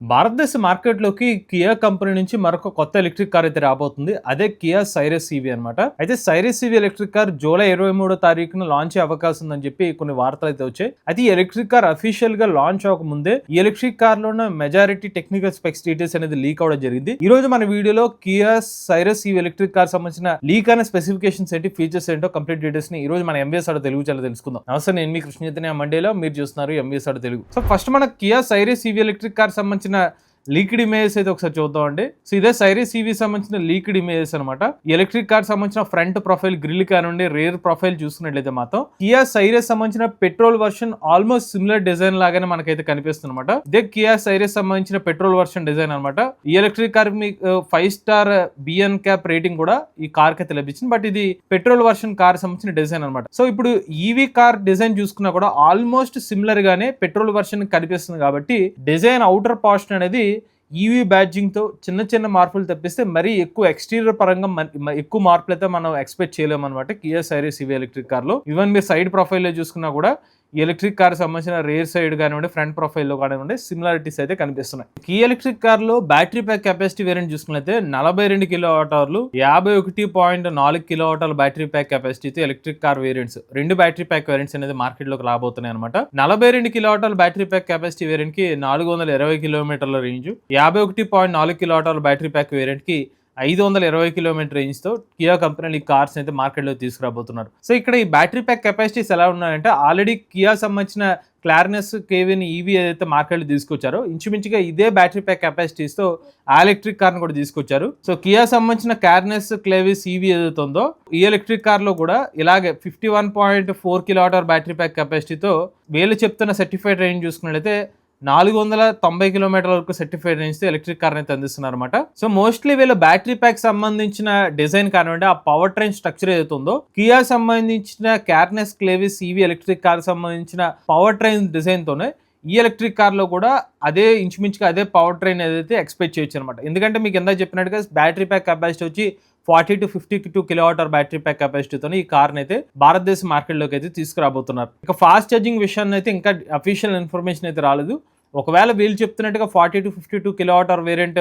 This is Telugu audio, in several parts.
భారతదేశ మార్కెట్‌లోకి కియా కంపెనీ నుంచి మరొక కొత్త ఎలక్ట్రిక్ కార్ అయితే రాబోతుంది. అదే కియా సైరస్ ఈవీ అన్నమాట. అయితే Syros EV electric car July 23వ తారీఖున లాంచ్ అయ్యే అవకాశం ఉందని చెప్పి కొన్ని వార్తలైతే వచ్చాయి. అయితే ఈ ఎలక్ట్రిక్ కార్ అఫీషియల్‌గా లాంచ్ అవ్వకముందే ఈ ఎలక్ట్రిక్ కార్‌లో ఉన్న మెజారిటీ టెక్నికల్ స్పెక్స్ డీటెయిల్స్ అనేది లీక్ అవ్వడం జరిగింది. ఈ రోజు మన వీడియోలో Kia Syros EV electric car సంబంధించిన లీక్ అయిన స్పెసిఫికేషన్స్ ఏంటి, ఫీచర్స్ ఏంటో కంప్లీట్ డీటెయిల్స్ ని ఈ రోజు మన ఎంబీఎస్ ఆడో తెలుగు ఛానల్ తెలుసుకుందాం. నమస్తే, నేను మీ కృష్ణ చైతన్య మండేలో, మీరు చూస్తున్నారు ఎంబీఎస్ ఆడో తెలుగు. సో ఫస్ట్ మన Kia Syros EV electric car సంబంధించిన లీక్డ్ ఇమేజెస్ అయితే ఒకసారి చూద్దామండి. సో ఇదే సైరస్ ఈవీ సంబంధించిన లీక్డ్ ఇమేజెస్ అనమాట. ఎలక్ట్రిక్ కార్ సంబంధించిన ఫ్రంట్ ప్రొఫైల్ గ్రిల్ కానివ్వండి, రేర్ ప్రొఫైల్ చూసుకున్నట్లయితే మాత్రం కియా సైరస్ సంబంధించిన petrol version almost similar design లాగానే మనకైతే కనిపిస్తుంది అనమాట. ఇదే కియా సైరస్ సంబంధించిన పెట్రోల్ వర్షన్ డిజైన్ అనమాట. ఈ ఎలక్ట్రిక్ కార్ మీకు 5 స్టార్ బిఎన్ క్యాప్ రేటింగ్ కూడా ఈ కార్ కి అయితే లభించింది. బట్ ఇది పెట్రోల్ వర్షన్ కార్ సంబంధించిన డిజైన్ అనమాట. సో ఇప్పుడు ఈవీ కార్ డిజైన్ చూసుకున్నా కూడా ఆల్మోస్ట్ సిమిలర్ గానే పెట్రోల్ వర్షన్ కనిపిస్తుంది కాబట్టి డిజైన్ అవుటర్ పోర్షన్ అనేది ఈవీ బ్యాడ్జింగ్ తో చిన్న చిన్న మార్పులు తప్పిస్తే మరీ ఎక్కువ ఎక్స్టీరియర్ పరంగా ఎక్కువ మార్పులు అయితే మనం ఎక్స్పెక్ట్ చేయలేము అనమాట Kia Syros EV electric car లో. ఈవెన్ మీరు సైడ్ ప్రొఫైల్ లో చూసుకున్నా కూడా ఈ ఎలక్ట్రిక్ కార్ సంబంధించిన రేర్ సైడ్ కానివ్వండి, ఫ్రంట్ ప్రొఫైల్ లో కానివ్వండి సిమిలారిటీస్ అయితే కనిపిస్తున్నాయి. ఈ ఎలక్ట్రిక్ కార్ లో బ్యాటరీ ప్యాక్ కెపాసిటీ వేరియంట్ చూసుకున్నట్లయితే 42 కిలోవాట్ అవర్లు, 51.4 కిలోవాట్ అవర్ బ్యాటరీ ప్యాక్ కెపాసిటీతో ఎలక్ట్రిక్ కార్ వేరియంట్స్, రెండు బ్యాటరీ ప్యాక్ వేరియంట్స్ అనేది మార్కెట్ లోకి రాబోతున్నాయి అనమాట. 42 kilowatt hour battery pack capacity variant కి 420 కిలోమీటర్ల range, 51.4 kilowatt hour battery pack variant కి 520 కిలోమీటర్ రేంజ్ తో కియా కంపెనీ ఈ కార్స్ అయితే మార్కెట్ లో తీసుకురాబోతున్నారు. సో ఇక్కడ ఈ బ్యాటరీ ప్యాక్ కెపాసిటీస్ ఎలా ఉన్నాయంటే ఆల్రెడీ కియా సంబంధించిన క్లారినస్ కేవిన్ ఈవీ ఏదైతే మార్కెట్ లో తీసుకొచ్చారో ఇంచుమించుగా ఇదే బ్యాటరీ ప్యాక్ కెపాసిటీస్ తో ఆ ఎలక్ట్రిక్ కార్ ను కూడా తీసుకొచ్చారు. సో కియా సంబంధించిన క్లారినస్ క్లేవిస్ ఈవీ ఏదైతే ఉందో ఈ ఎలక్ట్రిక్ కార్ లో కూడా ఇలాగే 51.4 కిలోవాట్ అవర్ బ్యాటరీ ప్యాక్ కెపాసిటీతో వీళ్ళు చెప్తున్న సర్టిఫైడ్ రేంజ్ చూసుకున్నట్లయితే 490 కిలోమీటర్ల వరకు సర్టిఫైడ్ రేంజ్ తో ఎలక్ట్రిక్ కార్ అయితే అందిస్తున్నారు అనమాట. సో మోస్ట్లీ వీళ్ళ బ్యాటరీ ప్యాక్ సంబంధించిన డిజైన్ కానివ్వండి, ఆ పవర్ ట్రైన్ స్ట్రక్చర్ ఏదైతే ఉందో కియా సంబంధించిన క్లారినస్ క్లేవిస్ ఈవీ ఎలక్ట్రిక్ కార్ సంబంధించిన పవర్ ట్రైన్ డిజైన్ తోనే ఈ ఎలక్ట్రిక్ కార్ లో కూడా అదే ఇంచుమించుగా అదే పవర్ ట్రైన్ ఏదైతే ఎక్స్పెక్ట్ చేయొచ్చు అనమాట. ఎందుకంటే మీకు ఎంత చెప్పినట్టుగా బ్యాటరీ ప్యాక్ కెపాసిటీ వచ్చి 40 to 52 kilowatt hour battery pack కెపాసిటీతో ఈ కార్ అయితే భారతదేశ మార్కెట్ లోకి అయితే తీసుకురాబోతున్నారు. ఇక ఫాస్ట్ ఛార్జింగ్ విషయాన్ని అయితే ఇంకా అఫీషియల్ ఇన్ఫర్మేషన్ అయితే రాలేదు. ఒకవేళ వీళ్ళు చెప్తున్నట్టుగా 40 to 52 kilowatt hour variant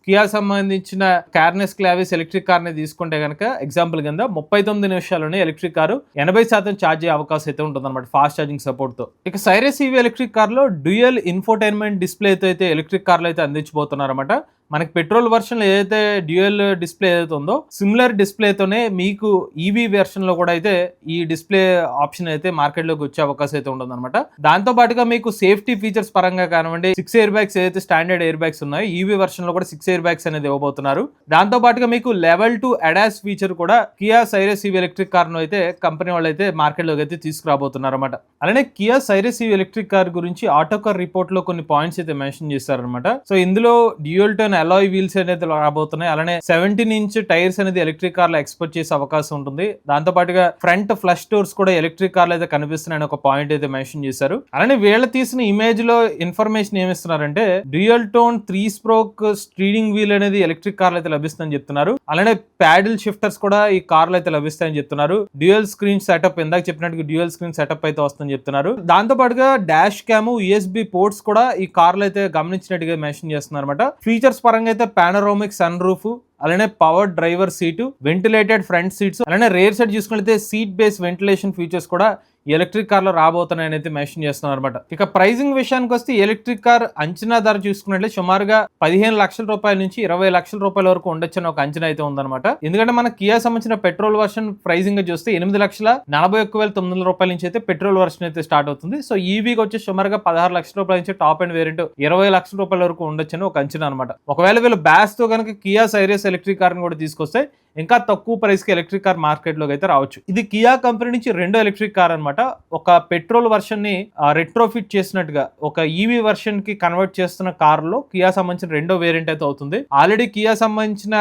Kia సంబంధించిన క్లారినస్ క్లేవిస్ ఎలక్ట్రిక్ కార్ ని తీసుకుంటే కనుక ఎగ్జాంపుల్ కింద 39 నిమిషాల్లోనే ఎలక్ట్రిక్ కారు 80% ఛార్జ్ అయ్యే అవకాశం అయితే ఉంటుంది అనమాట ఫాస్ట్ ఛార్జింగ్ సపోర్ట్ తో. ఇక సైరస్ ఈవీ ఎలక్ట్రిక్ కార్ లో డ్యూయల్ ఇన్ఫోటైన్మెంట్ డిస్ప్లే అయితే ఎలక్ట్రిక్ కార్లు అయితే అందించబోతున్నారు అనమాట. మనకి పెట్రోల్ వర్షన్ లో ఏదైతే డ్యూయల్ డిస్ప్లే ఏదైతే ఉందో సిమిలర్ డిస్ప్లేతోనే మీకు ఈవీ వెర్షన్ లో కూడా అయితే ఈ డిస్ప్లే ఆప్షన్ అయితే మార్కెట్ లోకి వచ్చే అవకాశం అయితే ఉంటుంది అనమాట. దాంతో పాటుగా మీకు సేఫ్టీ ఫీచర్స్ పరంగా కానివ్వండి, 6 ఎయిర్ బ్యాగ్స్ ఏదైతే స్టాండర్డ్ ఎయిర్ బ్యాగ్స్ ఉన్నాయో ఈవీ వెర్షన్ లో కూడా 6 ఎయిర్ బ్యాగ్స్ అనేది ఇవ్వబోతున్నారు. దాంతో పాటుగా మీకు లెవెల్ 2 అడాస్ ఫీచర్ కూడా Kia Syros EV electric car ను అయితే కంపెనీ వాళ్ళు అయితే మార్కెట్ లోకి అయితే తీసుకురాబోతున్నారు అనమాట. అలానే Kia Syros EV electric car గురించి ఆటోకార్ రిపోర్ట్ లో కొన్ని పాయింట్స్ అయితే మెన్షన్ చేశారనమాట. సో ఇందులో డ్యూయల్ టోన్ అలాయ్ వీల్స్ అనేది రాబోతున్నాయి. అలానే 17 ఇంచ్ టైర్స్ అనేది ఎలక్ట్రిక్ కార్ లో ఎక్స్పెక్ట్ చేసే అవకాశం ఉంటుంది. దాంతో పాటుగా ఫ్రంట్ ఫ్లష్ డోర్స్ కూడా ఎలక్ట్రిక్ కార్ లో అయితే కనిపిస్తున్నాయని ఒక పాయింట్ అయితే మెన్షన్ చేశారు. అలానే వీళ్ళ తీసిన ఇమేజ్ లో ఇన్ఫర్మేషన్ ఏమిస్తున్నారంటే dual tone 3 stroke steering wheel అనేది ఎలక్ట్రిక్ కార్ లో అయితే లభిస్తుందని చెప్తున్నారు. అలానే ప్యాడిల్ షిఫ్టర్స్ కూడా ఈ కార్ లో అయితే లభిస్తాయని చెప్తున్నారు. డ్యూయల్ స్క్రీన్ సెటప్, ఇందాక చెప్పినట్టు డ్యూయల్ స్క్రీన్ సెటప్ అయితే వస్తుందని చెప్తున్నారు. దాంతో పాటుగా డాష్ క్యామ్, యూఎస్బి పోర్ట్స్ కూడా ఈ కార్ లో అయితే గమనించినట్టుగా మెన్షన్ చేస్తున్నారు అనమాట. ఫీచర్స్ పరంగా అయితే పానోరామిక్ సన్ రూఫ్, అలానే power driver seat, ventilated front seats, అలానే రేర్ సైడ్ చూసుకుంటే సీట్ బేస్ వెంటిలేషన్ ఫీచర్స్ కూడా ఎలక్ట్రిక్ కార్ లో రాబోతున్నాయని అయితే మెన్షన్ చేస్తున్నారు అనమాట. ఇక ప్రైజింగ్ విషయానికి వస్తే ఎలక్ట్రిక్ కార్ అంచనా ధర చూసుకున్నట్లే సుమారుగా 15 లక్షల రూపాయల నుంచి 20 లక్షల రూపాయల వరకు ఉండొచ్చని ఒక అంచనా అయితే ఉందన్నమాట. ఎందుకంటే మన కియా సంబంధించిన పెట్రోల్ వర్షన్ ప్రైజింగ్ చూస్తే 8,41,900 రూపాయల నుంచి అయితే పెట్రోల్ వర్షన్ అయితే స్టార్ట్ అవుతుంది. సో ఈవీకి వచ్చి సుమారుగా 16 లక్షల రూపాయల నుంచి టాప్ అండ్ వేరియంట్ 20 లక్షల రూపాయల వరకు ఉండొచ్చని ఒక అంచనా అనమాట. ఒకవేళ వీళ్ళు బ్యాస్ తో కనుక కియా సైరస్ ఎలక్ట్రిక్ కార్ కూడా తీసుకొస్తే ఇంకా తక్కువ ప్రైస్ కి ఎలక్ట్రిక్ కార్ మార్కెట్ లోకి అయితే రావచ్చు. ఇది కియా కంపెనీ నుంచి రెండో ఎలక్ట్రిక్ కార్ అనమాట. ఒక పెట్రోల్ వర్షన్ ని రెట్రోఫిట్ చేసినట్టుగా ఒక ఈవీ వర్షన్ కి కన్వర్ట్ చేస్తున్న కార్ లో కియా సంబంధించిన రెండో వేరియంట్ అయితే అవుతుంది. ఆల్రెడీ కియా సంబంధించిన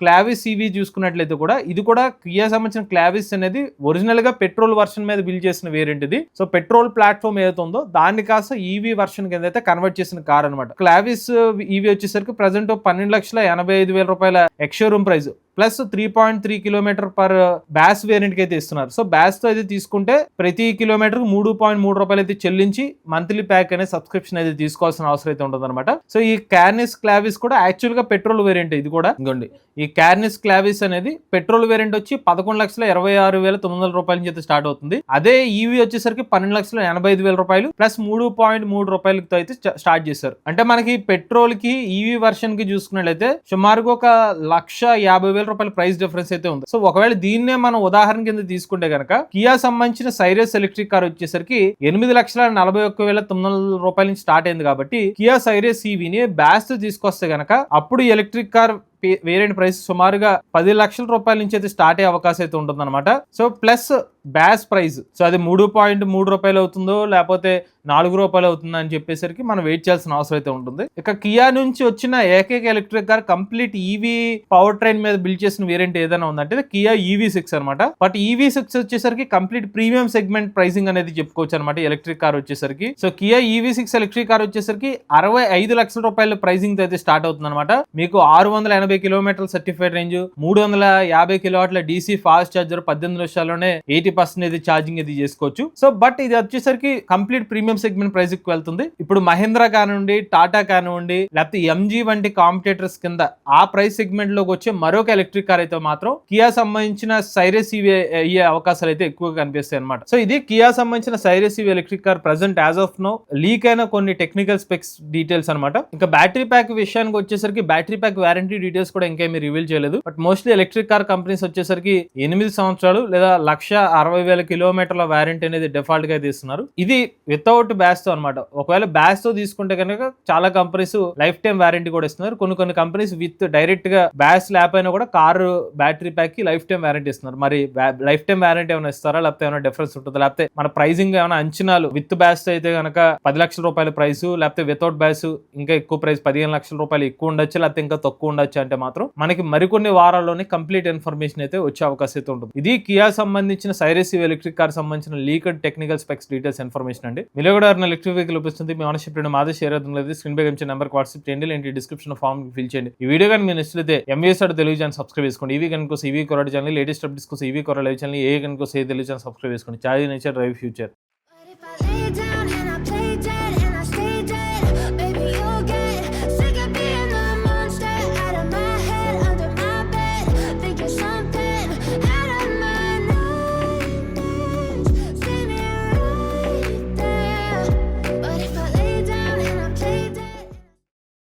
క్లావిస్ ఈవీ చూసుకున్నట్లయితే కూడా ఇది కూడా కియా సంబంధించిన క్లావిస్ అనేది ఒరిజినల్ గా పెట్రోల్ వర్షన్ మీద బిల్డ్ చేసిన వేరియంట్ ఇది. సో పెట్రోల్ ప్లాట్ఫామ్ ఏదైతే ఉందో దాన్ని కాస్త ఈవీ వర్షన్ కింద అయితే కన్వర్ట్ చేసిన కార్ అనమాట. క్లావిస్ ఈవీ వచ్చేసరికి ప్రజెంట్ 12,85,000 రూపాయల ex showroom price plus 3.3 kilometre per base variant కి అయితే ఇస్తున్నారు. సో బ్యాస్ తో అయితే తీసుకుంటే ప్రతి కిలోమీటర్ 3.3 రూపాయలు అయితే చెల్లించి మంత్లీ ప్యాక్ అనే సబ్స్క్రిప్షన్ అయితే తీసుకోవాల్సిన అవసరం అయితే ఉంటుంది అనమాట. సో ఈ కార్నిస్ క్లావిస్ కూడా యాక్చువల్ గా పెట్రోల్ వేరియంట్. ఇది కూడా ఇంకోండి, ఈ కార్నిస్ క్లావిస్ అనేది పెట్రోల్ వేరియంట్ వచ్చి 11,26,900 రూపాయల నుంచి అయితే స్టార్ట్ అవుతుంది. అదే ఈవీ వచ్చేసరికి 12,85,000 రూపాయలు ప్లస్ 3.3 రూపాయలతో అయితే స్టార్ట్ చేశారు. అంటే మనకి పెట్రోల్ కి ఈవీ వర్షన్ కి చూసుకున్నట్లయితే సుమారుగా ఒక 1,50,000 రూపాయల ప్రైస్ డిఫరెన్స్ అయితే ఉంది. సో ఒకవేళ దీన్నే మనం ఉదాహరణ కింద తీసుకుంటే కనుక కియా సంబంధించిన సైరస్ ఎలక్ట్రిక్ కార్ వచ్చేసరికి 8,41,900 రూపాయల నుంచి స్టార్ట్ అయింది. కాబట్టి కియా సైరస్ ఈవీని బ్యాస్ తో తీసుకొస్తే గనక అప్పుడు ఎలక్ట్రిక్ కార్ వేరియంట్ ప్రైస్ సుమారుగా 10 లక్షల రూపాయల నుంచి అయితే స్టార్ట్ అయ్యే అవకాశం అయితే ఉంటుంది అనమాట. సో ప్లస్ బ్యాస్ ప్రైస్, సో అది 3.3 రూపాయలు అవుతుందో లేకపోతే 4 రూపాయలు అవుతుందో అని చెప్పేసరికి మనం వెయిట్ చేయాల్సిన అవసరం అయితే ఉంటుంది. ఇక కియా నుంచి వచ్చిన ఏకైక electric car complete EV power train మీద బిల్డ్ చేసిన వేరియంట్ ఏదైనా ఉందంటే కియా EV6 అనమాట. బట్ EV6 వచ్చేసరికి కంప్లీట్ ప్రీమియం సెగ్మెంట్ ప్రైసింగ్ అనేది చెప్పుకోవచ్చు అనమాట ఎలక్ట్రిక్ కార్ వచ్చేసరికి. So Kia EV6 electric car వచ్చేసరికి 65 లక్షల రూపాయల ప్రైసింగ్ తో అయితే స్టార్ట్ అవుతుంది అనమాట. మీకు 680 కిలోమీటర్ల సర్టిఫైడ్ రేంజ్, 350 కిలోవాట్ల DC ఫాస్ట్ చార్జర్, 18 నిమిషాల్లోనే 80% ఛార్జింగ్ ఇది చేసుకోవచ్చు. సో బట్ ఇది వచ్చేసరికి కంప్లీట్ ప్రీమియం సెగ్మెంట్ ప్రైస్ కి వెళ్తుంది. ఇప్పుడు మహీంద్రా కానివ్వండి, టాటా కానివ్వండి, లేకపోతే MG వంటి కాంపిటేటర్స్ కింద ఆ ప్రైస్ సెగ్మెంట్ లోకి వచ్చే మరొక ఎలక్ట్రిక్ కార్ అయితే మాత్రం కియా సంబంధించిన సైరస్ ఈవీ అయ్యే అవకాశాలు అయితే ఎక్కువగా కనిపిస్తాయి అనమాట. సో ఇది కియా సంబంధించిన Syros EV electric car present as of now leak అయిన కొన్ని టెక్నికల్ స్పెక్స్ డీటెయిల్స్ అనమాట. ఇంకా బ్యాటరీ ప్యాక్ విషయానికి వచ్చేసరికి బ్యాటరీ ప్యాక్ వారంటీ డీటెయిల్స్ కూడా ఇంకేమీ రివీల్ చేయలేదు. But mostly electric car companies వచ్చేసరికి 8 సంవత్సరాలు లేదా 1,60,000 కిలోమీటర్ల వారంటీ అనేది డిఫాల్ట్ గా తీస్తున్నారు. ఇది వితౌట్ బ్యాస్ తో అనమాట. ఒకవేళ బ్యాస్ తో తీసుకుంటే కనుక చాలా కంపెనీస్ లైఫ్ టైం వారంటీ కూడా ఇస్తున్నారు. కొన్ని కంపెనీస్ విత్ డైరెక్ట్ గా బ్యాస్ లేకపోయినా కూడా కారు బ్యాటరీ ప్యాక్ కి లైఫ్ టైం వారంటీ ఇస్తున్నారు. మరి లైఫ్ టైం వారంటీ ఏమైనా ఇస్తారా, లేకపోతే ఏమైనా డిఫరెన్స్ ఉంటుందా, లేకపోతే మన ప్రైసింగ్ ఏమైనా అంచనాలు విత్ బ్యాస్ తో అయితే కనుక 10 లక్షల రూపాయల ప్రైస్, లేకపోతే వితౌట్ బ్యాస్ ఇంకా ఎక్కువ ప్రైస్ 15 లక్షల రూపాయలు ఎక్కువ ఉండొచ్చు, లేకపోతే ఇంకా తక్కువ ఉండొచ్చు అంటే మాత్రం మనకి మరికొన్ని వారాల్లోనే కంప్లీట్ ఇన్ఫర్మేషన్ అయితే వచ్చే అవకాశం అయితే ఉంటుంది. ఇది కియా సంబంధించిన సైరస్ ఈవీ ఎలక్ట్రిక్ కార్ సంబంధించిన leaked technical specs details information అండి. మీలో కూడా ఎలక్ట్రిక్ వెహికల్ ఉపయోగిస్తుంది, మీ ఓనర్షిప్ మాదే షేర్ అవుతుంది. స్క్రీన్ పై ఇచ్చే నెంబర్ వాట్సాప్ చేయండి, లేదంటే డిస్క్రిప్షన్ ఫామ్ ఫిల్ చేయండి. ఈ వీడియో కానీ మీరు నచ్చితే MVS తెలుగు ఛానల్ సబ్స్క్రైబ్ చేసుకోండి. ఈవీ కనుక ఈవీ కొరడ ఛానల్, లేటెస్ట్ అప్డేట్స్ కోసం ఈవీ కొరడ లైవ్ ఛానల్, ఏ కనుక తెలుగు ఛానల్ సబ్స్క్రైబ్ చేసుకోండి. Charge nature drive future.